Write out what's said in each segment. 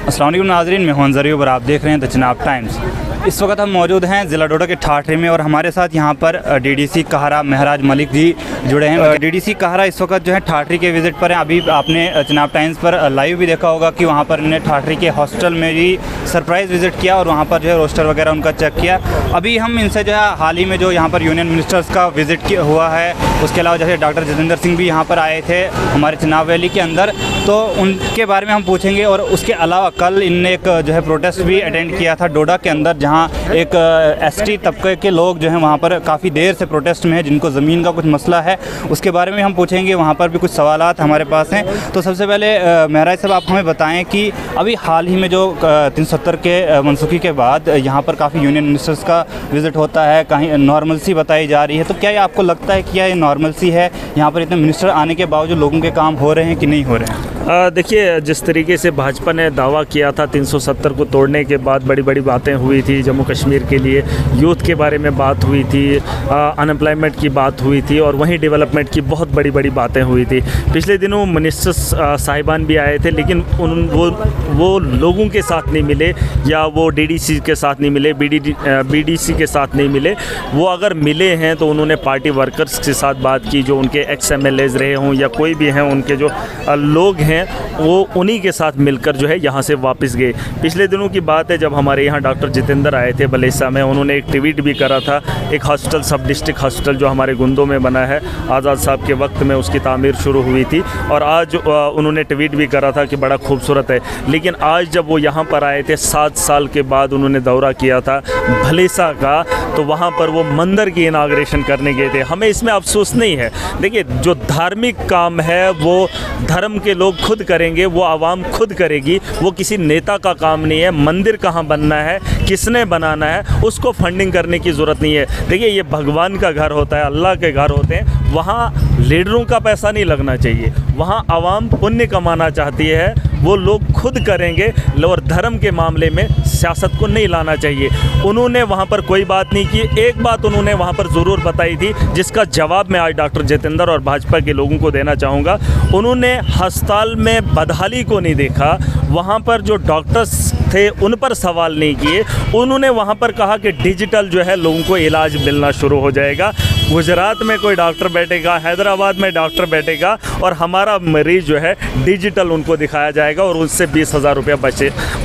अस्सलाम वालेकुम नाज़रीन, मैं हूं अंज़र और आप देख रहे हैं द चिनाब टाइम्स। इस वक्त हम मौजूद हैं ज़िला डोडा के ठाठरी में और हमारे साथ यहां पर डीडीसी काहरा महराज मलिक जी जुड़े हैं। डीडीसी काहरा इस वक्त जो है ठाठरी के विज़िट पर हैं। अभी आपने चिनाब टाइम्स पर लाइव भी देखा होगा कि वहां पर इन्हें ठाठरी के हॉस्टल में भी सरप्राइज़ विज़िट किया और वहाँ पर जो है रोस्टर वगैरह उनका चेक किया। अभी हम इनसे जो है हाल ही में जो यहाँ पर यूनियन मिनिस्टर्स का विज़िट हुआ है, उसके अलावा जैसे डॉक्टर जितेंद्र सिंह भी यहाँ पर आए थे हमारे चिनाब वैली के अंदर, तो उनके बारे में हम पूछेंगे। और उसके अलावा कल इनने एक जो है प्रोटेस्ट भी अटेंड किया था डोडा के अंदर, जहाँ एक एसटी तबके के लोग जो हैं वहाँ पर काफ़ी देर से प्रोटेस्ट में हैं, जिनको ज़मीन का कुछ मसला है, उसके बारे में हम पूछेंगे। वहाँ पर भी कुछ सवालात हमारे पास हैं। तो सबसे पहले महराज साहब, आप हमें बताएं कि अभी हाल ही में जो 370 के मनसूखी के बाद यहाँ पर काफ़ी यूनियन मिनिस्टर्स का विज़िट होता है, कहीं नॉर्मल सी बताई जा रही है, तो क्या ये आपको लगता है कि क्या ये नॉर्मल सी है? यहाँ पर इतने मिनिस्टर आने के बावजूद लोगों के काम हो रहे हैं कि नहीं हो रहे हैं? देखिए, जिस तरीके से भाजपा ने दावा किया था 370 को तोड़ने के बाद बड़ी बड़ी बातें हुई थी, जम्मू कश्मीर के लिए यूथ के बारे में बात हुई थी, अनएम्प्लॉयमेंट की बात हुई थी और वहीं डेवलपमेंट की बहुत बड़ी बड़ी बातें हुई थी। पिछले दिनों मिनिस्टर्स साहिबान भी आए थे, लेकिन वो लोगों के साथ नहीं मिले या वो डीडीसी के साथ नहीं मिले, बीडीसी के साथ नहीं मिले। वो अगर मिले हैं तो उन्होंने पार्टी वर्कर्स के साथ बात की, जो उनके एक्स एमएलएज रहे हों या कोई भी हैं, उनके जो लोग हैं वो उन्हीं के साथ मिलकर जो है यहाँ से वापस गए। पिछले दिनों की बात है, जब हमारे यहाँ डॉक्टर जितेंद्र आए थे बलेसा में, उन्होंने एक ट्वीट भी करा था। एक हॉस्टल, सब डिस्ट्रिक्ट हॉस्टल जो हमारे गुंदों में बना है, आज़ाद साहब के वक्त में उसकी तामीर शुरू हुई थी और आज उन्होंने ट्वीट भी करा था कि बड़ा खूबसूरत है। लेकिन आज जब वो यहाँ पर आए थे 7 साल के बाद, उन्होंने दौरा किया था भलेसा का, तो वहाँ पर वो मंदिर की इनाग्रेशन करने गए थे। हमें इसमें अफसोस नहीं है। देखिए, जो धार्मिक काम है वो धर्म के लोग खुद करेंगे, वो आवाम खुद करेगी, वो किसी नेता का काम नहीं है। मंदिर कहाँ बनना है, किसने बनाना है, उसको फंडिंग करने की ज़रूरत नहीं है। देखिए, ये भगवान का घर होता है, अल्लाह के घर होते हैं, वहाँ लीडरों का पैसा नहीं लगना चाहिए। वहाँ आवाम पुण्य कमाना चाहती है, वो लोग खुद करेंगे और धर्म के मामले में सियासत को नहीं लाना चाहिए। उन्होंने वहाँ पर कोई बात नहीं की। एक बात उन्होंने वहाँ पर ज़रूर बताई थी, जिसका जवाब मैं आज डॉक्टर जितेंद्र और भाजपा के लोगों को देना चाहूँगा। उन्होंने अस्पताल में बदहाली को नहीं देखा, वहाँ पर जो डॉक्टर्स थे उन पर सवाल नहीं किए। उन्होंने वहाँ पर कहा कि डिजिटल जो है लोगों को इलाज मिलना शुरू हो जाएगा। गुजरात में कोई डॉक्टर बैठेगा, हैदराबाद में डॉक्टर बैठेगा और हमारा मरीज़ जो है डिजिटल उनको दिखाया जाएगा और उससे 20,000 रुपया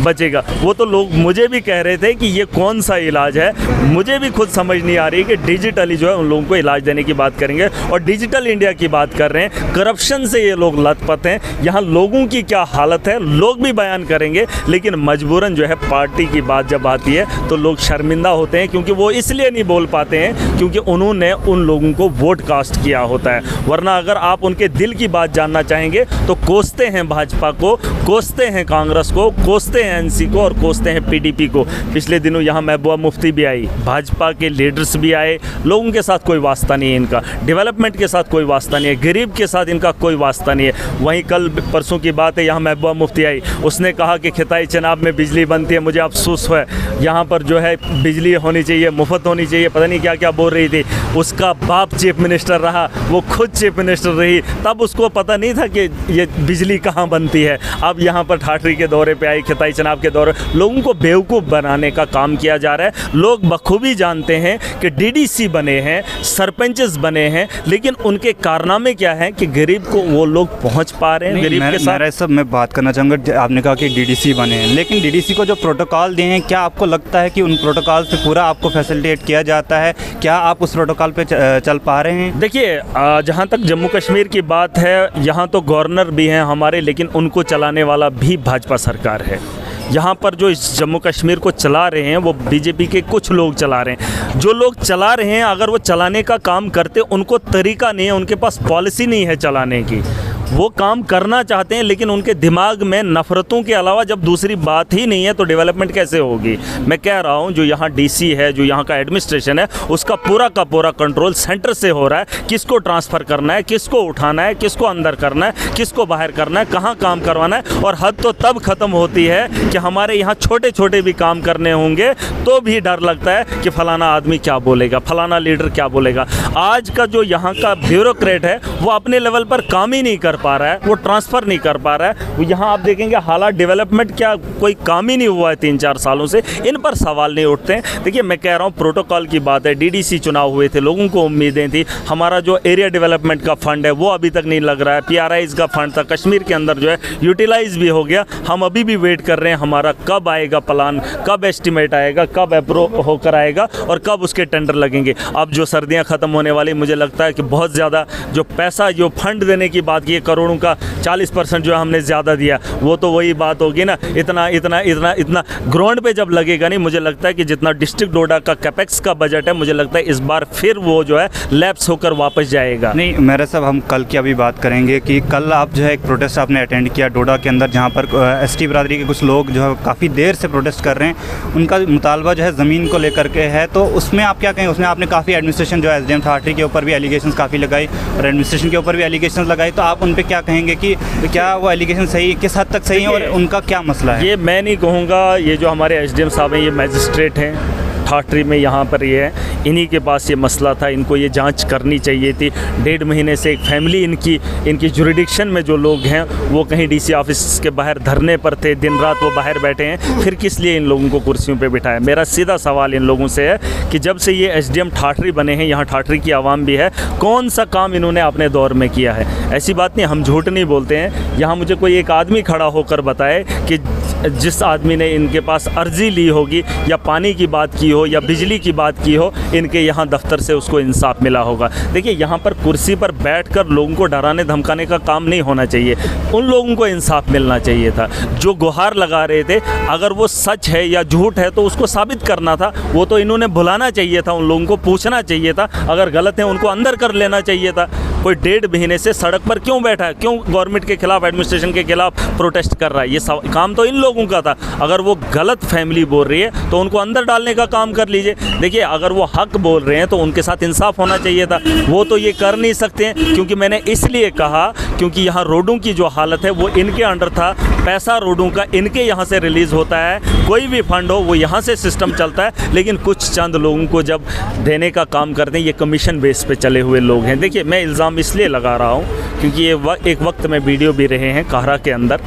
बचेगा। वो तो लोग मुझे भी कह रहे थे कि ये कौन सा इलाज है। मुझे भी खुद समझ नहीं आ रही कि डिजिटली जो है उन लोगों को इलाज देने की बात करेंगे और डिजिटल इंडिया की बात कर रहे हैं। करप्शन से ये लोग लथपथ हैं। यहाँ लोगों की क्या हालत है लोग भी बयान करेंगे, लेकिन मजबूरन जो है पार्टी की बात जब आती है तो लोग शर्मिंदा होते हैं, क्योंकि वो इसलिए नहीं बोल पाते हैं क्योंकि उन्होंने उन लोगों को वोट कास्ट किया होता है। वरना अगर आप उनके दिल की बात जानना चाहेंगे तो कोसते हैं भाजपा को, कोसते हैं कांग्रेस को, कोसते हैं एनसी को और कोसते हैं पीडीपी को। पिछले दिनों यहाँ महबूबा मुफ्ती भी आई, भाजपा के लीडर्स भी आए। लोगों के साथ कोई वास्ता नहीं है इनका, डेवलपमेंट के साथ कोई वास्ता नहीं है, गरीब के साथ इनका कोई वास्ता नहीं है। वहीं कल परसों की बात है, यहाँ महबूबा मुफ्ती आई, उसने कहा कि खिताई चिनाब में बिजली बनती है। मुझे अफसोस है, यहाँ पर जो है बिजली होनी चाहिए, मुफ्त होनी चाहिए, पता नहीं क्या क्या बोल रही थी। उसका बाप चीफ मिनिस्टर रहा, वो खुद चीफ मिनिस्टर रही, तब उसको पता नहीं था कि ये बिजली कहाँ बनती है। अब यहाँ पर ठाठरी के दौरे पे आई, खिताई चिनाब के दौरे, लोगों को बेवकूफ़ बनाने का काम किया जा रहा है। लोग बखूबी जानते हैं कि डीडीसी बने हैं, सरपंचेस बने हैं, लेकिन उनके कारनामे क्या हैं कि गरीब को वो लोग पहुँच पा रहे हैं गरीब के साथ। मेरा सब मैं बात करना चाहूँगा, आपने कहा कि डीडीसी बने हैं, लेकिन डीडीसी को जो प्रोटोकॉल दिए हैं, क्या आपको लगता है कि उन प्रोटोकॉल से पूरा आपको फैसिलिटेट किया जाता है? क्या आप उस प्रोटोकॉल पे चल पा रहे हैं? देखिए, जहाँ तक जम्मू कश्मीर की बात है, यहाँ तो गवर्नर भी हैं हमारे, लेकिन उनको चलाने वाला भी भाजपा सरकार है। यहाँ पर जो इस जम्मू कश्मीर को चला रहे हैं वो बीजेपी के कुछ लोग चला रहे हैं। जो लोग चला रहे हैं, अगर वो चलाने का काम करते, उनको तरीका नहीं है, उनके पास पॉलिसी नहीं है चलाने की। वो काम करना चाहते हैं, लेकिन उनके दिमाग में नफ़रतों के अलावा जब दूसरी बात ही नहीं है तो डेवलपमेंट कैसे होगी? मैं कह रहा हूँ, जो यहाँ डीसी है, जो यहाँ का एडमिनिस्ट्रेशन है, उसका पूरा का पूरा कंट्रोल सेंटर से हो रहा है। किसको ट्रांसफ़र करना है, किसको उठाना है, किसको अंदर करना है, किसको बाहर करना है, कहाँ काम करवाना है। और हद तो तब ख़त्म होती है कि हमारे यहाँ छोटे छोटे भी काम करने होंगे तो भी डर लगता है कि फ़लाना आदमी क्या बोलेगा, फ़लाना लीडर क्या बोलेगा। आज का जो यहाँ का ब्यूरोक्रेट है वो अपने लेवल पर काम ही नहीं कर पा रहा है, वो ट्रांसफ़र नहीं कर पा रहा है। वो यहाँ आप देखेंगे हालात डेवलपमेंट क्या कोई काम ही नहीं हुआ है 3-4 सालों से, इन पर सवाल नहीं उठते हैं। देखिए मैं कह रहा हूँ प्रोटोकॉल की बात है, डीडीसी चुनाव हुए थे, लोगों को उम्मीदें थी, हमारा जो एरिया डेवलपमेंट का फंड है वो अभी तक नहीं लग रहा है, पीआरआईज़ का फंड था कश्मीर के अंदर जो है यूटिलाइज भी हो गया, हम अभी भी वेट कर रहे हैं हमारा कब आएगा प्लान, कब एस्टिमेट आएगा, कब अप्रूव होकर आएगा और कब उसके टेंडर लगेंगे। अब जो सर्दियां ख़त्म होने वाली, मुझे लगता है कि बहुत ज़्यादा जो पैसा जो फंड देने की बात की है करोड़ों का 40% जो हमने ज़्यादा दिया, वो तो वही बात होगी ना, इतना इतना इतना इतना ग्राउंड पे जब लगेगा नहीं, मुझे लगता है कि जितना डिस्ट्रिक्ट डोडा का कैपेक्स का बजट है, मुझे लगता है इस बार फिर वो जो है लैप्स होकर वापस जाएगा। नहीं मेरे साहब, हम कल की अभी बात करेंगे कि कल आप जो है एक प्रोटेस्ट आपने अटेंड किया डोडा के अंदर, जहाँ पर एसटी बिरादरी के कुछ लोग जो है काफ़ी देर से प्रोटेस्ट कर रहे हैं, उनका मुतालबा जो है ज़मीन को लेकर के है, तो उसमें आप क्या कहेंगे? उसमें आपने काफ़ी एडमिनिस्ट्रेशन जो है एसडीएम ठाठरी के ऊपर भी एलिगेशंस काफ़ी लगाई और एडमिनिस्ट्रेशन के ऊपर भी एलिगेशंस लगाई, तो आप उन पे क्या कहेंगे कि क्या वो एलिगेशन सही, किस हद तक सही है और उनका क्या मसला है? ये मैं नहीं कहूँगा, ये जो हमारे एसडीएम साहब हैं ये मैजिस्ट्रेट हैं ठाठरी में, यहाँ पर ये है, इन्हीं के पास ये मसला था, इनको ये जांच करनी चाहिए थी। 1.5 महीने से एक फैमिली इनकी जुरिडिक्शन में जो लोग हैं वो कहीं डीसी ऑफिस के बाहर धरने पर थे, दिन रात वो बाहर बैठे हैं, फिर किस लिए इन लोगों को कुर्सियों पे बिठाया? मेरा सीधा सवाल इन लोगों से है कि जब से ये एसडीएम ठाठरी बने हैं, यहाँ ठाठरी की आवाम भी है, कौन सा काम इन्होंने अपने दौर में किया है? ऐसी बात नहीं, हम झूठ नहीं बोलते हैं। यहाँ मुझे कोई एक आदमी खड़ा होकर बताए कि जिस आदमी ने इनके पास अर्जी ली होगी या पानी की बात की हो या बिजली की बात की हो, इनके यहाँ दफ्तर से उसको इंसाफ मिला होगा। देखिए यहाँ पर कुर्सी पर बैठकर लोगों को डराने धमकाने का काम नहीं होना चाहिए, उन लोगों को इंसाफ मिलना चाहिए था। जो गुहार लगा रहे थे, अगर वो सच है या झूठ है तो उसको साबित करना था, वो तो इन्होंने बुलाना चाहिए था, उन लोगों को पूछना चाहिए था, अगर गलत है उनको अंदर कर लेना चाहिए था। कोई 1.5 महीने से सड़क पर क्यों बैठा है, क्यों गवर्नमेंट के खिलाफ, एडमिनिस्ट्रेशन के खिलाफ प्रोटेस्ट कर रहा है? ये काम तो इन लोगों का था। अगर वो गलत फैमिली बोल रही है तो उनको अंदर डालने का काम कर लीजिए। देखिए अगर वो हक बोल रहे हैं तो उनके साथ इंसाफ होना चाहिए था, वो तो ये कर नहीं सकते हैं। क्योंकि मैंने इसलिए कहा क्योंकि यहाँ रोडों की जो हालत है वो इनके अंडर था, पैसा रोडों का इनके यहाँ से रिलीज़ होता है, कोई भी फंड हो वो यहाँ से सिस्टम चलता है, लेकिन कुछ चंद लोगों को जब देने का काम करते हैं, ये कमीशन बेस पे चले हुए लोग हैं। देखिए मैं इल्ज़ाम इसलिए लगा रहा हूँ क्योंकि ये एक वक्त में वीडियो भी रहे हैं काहरा के अंदर,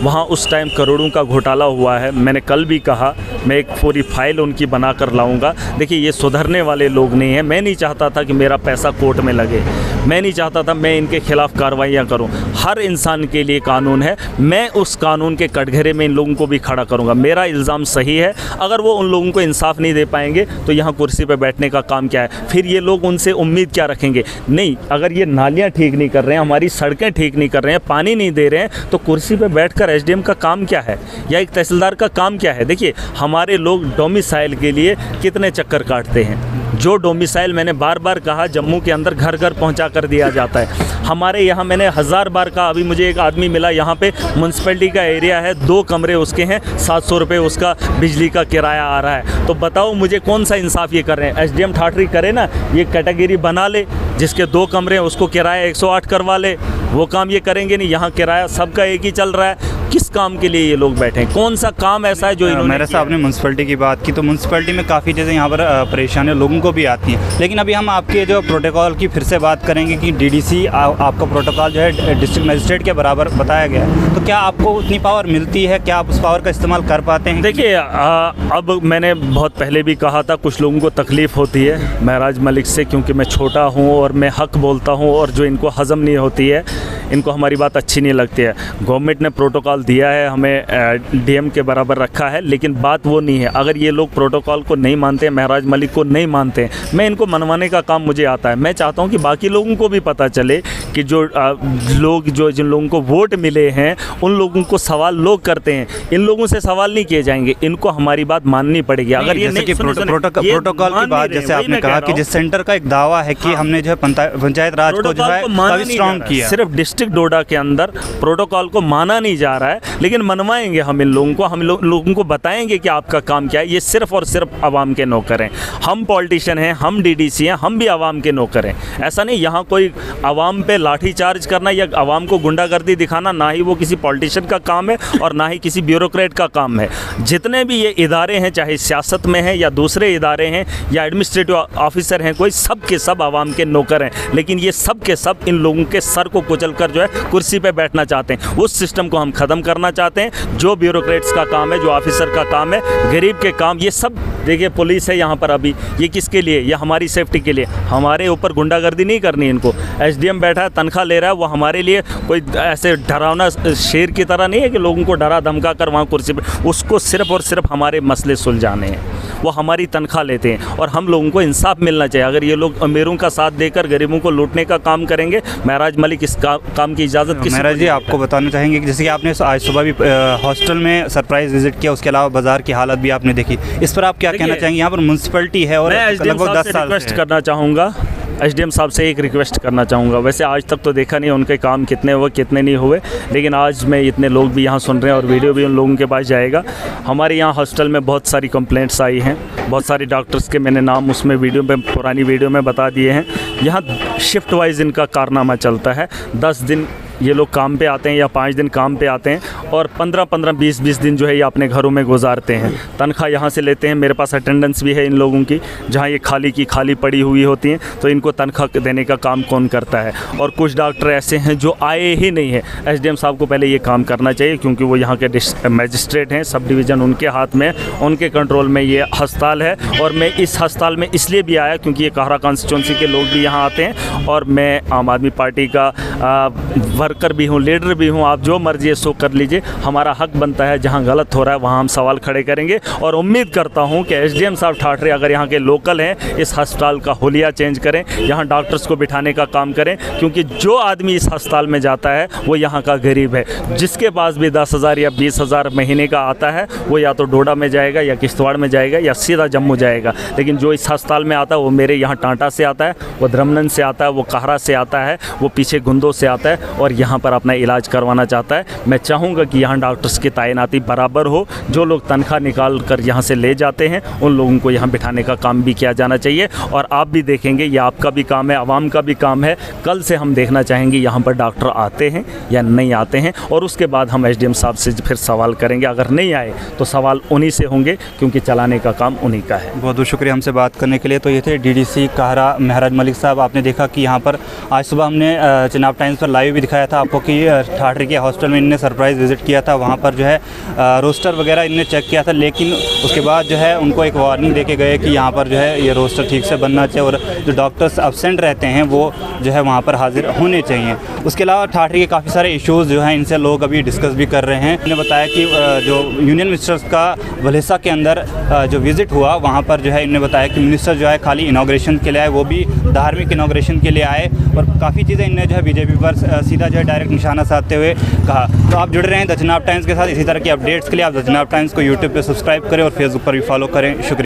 वहाँ उस टाइम करोड़ों का घोटाला हुआ है। मैंने कल भी कहा मैं एक पूरी फाइल उनकी बना कर लाऊंगा। देखिए ये सुधरने वाले लोग नहीं हैं। मैं नहीं चाहता था कि मेरा पैसा कोर्ट में लगे, मैं नहीं चाहता था मैं इनके खिलाफ़ कार्रवाइयाँ करूँ। हर इंसान के लिए कानून है, मैं उस कानून के कटघरे में इन लोगों को भी खड़ा करूँगा। मेरा इल्ज़ाम सही है, अगर वो उन लोगों को इंसाफ नहीं दे पाएंगे तो यहाँ कुर्सी पर बैठने का काम क्या है? फिर ये लोग उनसे उम्मीद क्या रखेंगे? नहीं, अगर ये नालियाँ ठीक नहीं कर रहे हैं, हमारी सड़कें ठीक नहीं कर रहे हैं, पानी नहीं दे रहे हैं, तो कुर्सी पर बैठ कर एसडीएम का काम क्या है या एक तहसीलदार का काम क्या है? देखिए हमारे लोग डोमिसाइल के लिए कितने चक्कर काटते हैं। जो डोमिसाइल मैंने बार बार कहा जम्मू के अंदर घर घर पहुंचा कर दिया जाता है। हमारे यहाँ मैंने 1000 बार कहा, अभी मुझे एक आदमी मिला यहाँ पे, म्यूनसिपैलिटी का एरिया है, 2 कमरे उसके हैं, 700 रुपये उसका बिजली का किराया आ रहा है। तो बताओ मुझे कौन सा इंसाफ ये कर रहे हैं? एसडीएम ठाठरी करे ना, ये कैटेगरी बना ले, जिसके 2 कमरे हैं उसको किराया 108 करवा ले, वो काम ये करेंगे नहीं। यहाँ किराया सबका एक ही चल रहा है। किस काम के लिए ये लोग बैठे हैं? कौन सा काम ऐसा है जो इन्होंने मेरे साहब ने म्यूनसिपैलिटी की बात की, तो म्यूनसिपैलिटी में काफ़ी चीज़ें यहाँ पर परेशानी लोगों को भी आती हैं। लेकिन अभी हम आपके जो प्रोटोकॉल की फिर से बात करेंगे कि डीडीसी आपका प्रोटोकॉल जो है डिस्ट्रिक्ट मजिस्ट्रेट के बराबर बताया गया है, तो क्या आपको उतनी पावर मिलती है? क्या आप उस पावर का इस्तेमाल कर पाते हैं? देखिए अब मैंने बहुत पहले भी कहा था, कुछ लोगों को तकलीफ़ होती है महराज मलिक से, क्योंकि मैं छोटा हूँ और मैं हक बोलता हूँ, और जो इनको हज़म नहीं होती है, इनको हमारी बात अच्छी नहीं लगती है। गवर्नमेंट ने प्रोटोकॉल दिया है, हमें डीएम के बराबर रखा है, लेकिन बात वो नहीं है। अगर ये लोग प्रोटोकॉल को नहीं मानते, महराज मलिक को नहीं मानते, मैं इनको मनवाने का काम मुझे आता है। मैं चाहता हूँ कि बाकी लोगों को भी पता चले कि जो लोग जिन लोगों को वोट मिले हैं उन लोगों को सवाल लोग करते हैं, इन लोगों से सवाल नहीं किए जाएंगे। इनको हमारी बात माननी पड़ेगी। अगर ये नहीं प्रोटोकॉल की बात, जैसे आपने कहा कि जिस सेंटर का एक दावा है कि हमने जो है पंचायत राज को जो है स्ट्रॉन्ग किया, सिर्फ डिस्ट्रिक्ट डोडा के अंदर प्रोटोकॉल को माना नहीं जा रहा है, लेकिन मनवाएंगे हम इन लोगों को, हम लोगों को बताएंगे कि आपका काम क्या है। ये सिर्फ और सिर्फ आवाम के नौकर हैं। हम पॉलिटिशियन हैं, हम डीडीसी हैं, हम भी आवाम के नौकर हैं। ऐसा नहीं यहाँ कोई आवाम पे लाठी चार्ज करना या आवाम को गुंडागर्दी दिखाना, ना ही वो किसी पॉलिटिशियन का काम है और ना ही किसी ब्यूरोक्रेट का काम है। जितने भी ये इदारे हैं, चाहे सियासत में हैं या दूसरे इदारे हैं या एडमिनिस्ट्रेटिव ऑफिसर हैं, कोई सब के सब आवाम के नौकर हैं। लेकिन ये सब के सब इन लोगों के सर को कुचल कर जो है कुर्सी पे बैठना चाहते हैं। उस सिस्टम को हम ख़त्म करना चाहते हैं। जो ब्यूरोक्रेट्स का काम है, जो ऑफिसर का काम है, गरीब के काम, ये सब देखिए पुलिस है यहाँ पर अभी, ये किसके लिए? ये हमारी सेफ्टी के लिए। हमारे ऊपर गुंडागर्दी नहीं करनी इनको। एसडीएम बैठा है, तनख्वाह ले रहा है, वो हमारे लिए कोई ऐसे डरावना शेर की तरह नहीं है कि लोगों को डरा धमका कर वहाँ कुर्सी पे, उसको सिर्फ और सिर्फ हमारे मसले सुलझाने हैं। वो हमारी तनख्वाह लेते हैं और हम लोगों को इंसाफ मिलना चाहिए। अगर ये लोग अमीरों का साथ देकर गरीबों को लूटने का काम करेंगे, महराज मलिक इस काम की इजाज़त किसी महराज जी, आपको बताना चाहेंगे कि जैसे कि आपने आज सुबह भी हॉस्टल में सरप्राइज विजिट किया, उसके अलावा बाजार की हालत भी आपने देखी, इस पर आप क्या कहना चाहेंगे? यहाँ पर म्यूनसिपैलिटी है और लगभग 10 साल रिक्वेस्ट करना चाहूँगा, एसडीएम साहब से एक रिक्वेस्ट करना चाहूँगा। वैसे आज तक तो देखा नहीं उनके काम कितने हुए कितने नहीं हुए, लेकिन आज मैं इतने लोग भी यहाँ सुन रहे हैं और वीडियो भी उन लोगों के पास जाएगा। हमारे यहाँ हॉस्टल में बहुत सारी कंप्लेंट्स आई हैं, बहुत सारी डॉक्टर्स के मैंने नाम उसमें वीडियो में, पुरानी वीडियो में बता दिए हैं। यहाँ शिफ्ट वाइज इनका कारनामा चलता है। 10 दिन ये लोग काम पे आते हैं या 5 दिन काम पे आते हैं और 15-15, 20-20 दिन जो है ये अपने घरों में गुजारते हैं। तनख्वाह यहाँ से लेते हैं। मेरे पास अटेंडेंस भी है इन लोगों की, जहाँ ये खाली पड़ी हुई होती हैं, तो इनको तनख्वाह देने का काम कौन करता है? और कुछ डॉक्टर ऐसे हैं जो आए ही नहीं हैं। एसडीएम साहब को पहले ये काम करना चाहिए, क्योंकि वो यहाँ के मजिस्ट्रेट हैं, सब डिवीज़न उनके हाथ में, उनके कंट्रोल में ये अस्पताल है। और मैं इस अस्पताल में इसलिए भी आया क्योंकि ये काहरा कॉन्स्टिट्यूंसी के लोग भी यहाँ आते हैं और मैं आम आदमी पार्टी का वर्कर भी हूँ, लीडर भी हूँ। आप जो मर्जी है सो कर लीजिए, हमारा हक बनता है। जहाँ गलत हो रहा है वहाँ हम सवाल खड़े करेंगे और उम्मीद करता हूँ कि एसडीएम साहब ठाठरे अगर यहाँ के लोकल हैं, इस अस्पताल का हुलिया चेंज करें, यहाँ डॉक्टर्स को बिठाने का काम करें। क्योंकि जो आदमी इस अस्पताल में जाता है वो यहाँ का गरीब है। जिसके पास भी 10,000 या 20,000 महीने का आता है, वो या तो डोडा में जाएगा या किश्तवाड़ में जाएगा या सीधा जम्मू जाएगा। लेकिन जो इस अस्पताल में आता है वो मेरे यहाँ टांटा से आता है, वो धर्मनंद से आता है, वो काहरा से आता है, वो पीछे गुंदो से आता है और यहाँ पर अपना इलाज करवाना चाहता है। मैं चाहूँगा कि यहाँ डॉक्टर्स की तैनाती बराबर हो। जो लोग तनख्वाह निकाल कर यहाँ से ले जाते हैं, उन लोगों को यहाँ बिठाने का काम भी किया जाना चाहिए। और आप भी देखेंगे, ये आपका भी काम है, आवाम का भी काम है। कल से हम देखना चाहेंगे यहाँ पर डॉक्टर आते हैं या नहीं आते हैं, और उसके बाद हम एसडीएम साहब से फिर सवाल करेंगे। अगर नहीं आए तो सवाल उन्हीं से होंगे, क्योंकि चलाने का काम उन्हीं का है। बहुत बहुत शुक्रिया हमसे बात करने के लिए। तो ये थे डीडीसी काहरा महराज मलिक साहब। आपने देखा कि यहाँ पर आज सुबह हमने चिनाब टाइम्स पर लाइव भी दिखाया था आपको कि ठाठरी के हॉस्टल में इनने सरप्राइज़ विज़िट किया था। वहाँ पर जो है रोस्टर वगैरह इनने चेक किया था, लेकिन उसके बाद जो है उनको एक वार्निंग दे के गए कि यहाँ पर जो है ये रोस्टर ठीक से बनना चाहिए और जो डॉक्टर्स एब्सेंट रहते हैं वो जो है वहाँ पर हाजिर होने चाहिए। उसके अलावा ठाठरी के काफ़ी सारे इश्यूज़ जो हैं इनसे लोग अभी डिस्कस भी कर रहे हैं। उन्होंने बताया कि जो यूनियन मिनिस्टर्स का वलेसा के अंदर जो विज़िट हुआ, वहाँ पर जो है इन्होंने बताया कि मिनिस्टर जो है खाली इनाग्रेशन के लिए आए, वो भी धार्मिक इनाग्रेशन के लिए आए, और काफ़ी चीज़ें इनने जो है बीजेपी पर सीधा जो है डायरेक्ट निशाना साधते हुए कहा। तो आप जुड़े रहें द चिनाब टाइम्स के साथ। इसी तरह की अपडेट्स के लिए आप द चिनाब टाइम्स को यूट्यूब पर सब्सक्राइब करें और फेसबुक पर भी फॉलो करें। शुक्रिया।